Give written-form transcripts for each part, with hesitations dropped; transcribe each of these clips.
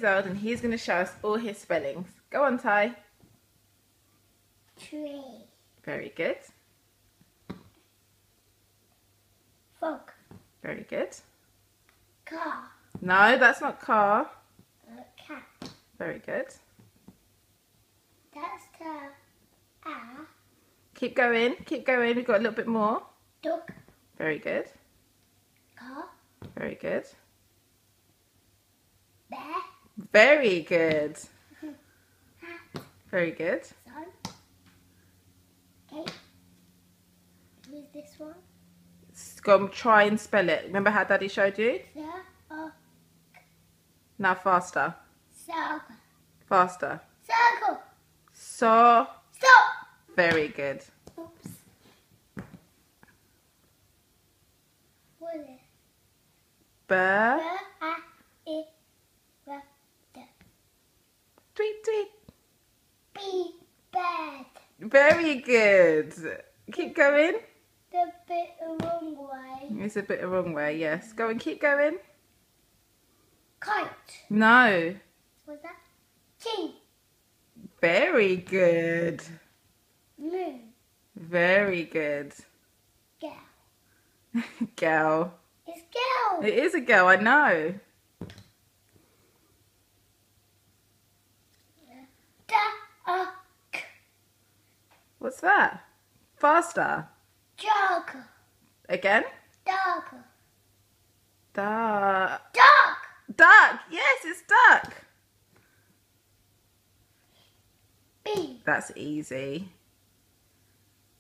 years old and he's going to show us all his spellings. Go on, Ty. Tree. Very good. Frog. Very good. Car. No, that's not car. Cat. Very good. That's the Keep going. Keep going. We've got a little bit more. dog. Very good. Car. Very good. Bear. Very good. Hat. Very good. Sun. Cake. Who's this one? Go and try and spell it. Remember how Daddy showed you? Now faster. Circle. Faster. Circle. So. Stop. Very good. Oops. What is it? Bird. Tweet, tweet. B. Bed. Very good. Keep going. The bit the wrong way. It's a bit the wrong way, yes. Go and keep going. Kite. No. What's that? King. Very good. Moon. Very good. Girl. Girl. It's girl. It is a girl, I know. Duck. What's that? Faster. Jug. Again. Dog. Duck. Dog. Duck. Yes, it's duck. Bee. That's easy.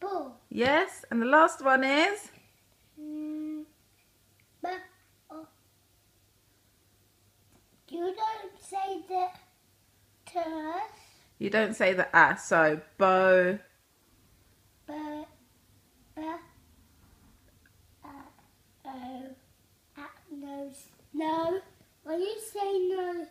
Bull. Yes, and the last one is? You don't say the to us. You don't say the so bow. No. When you say no,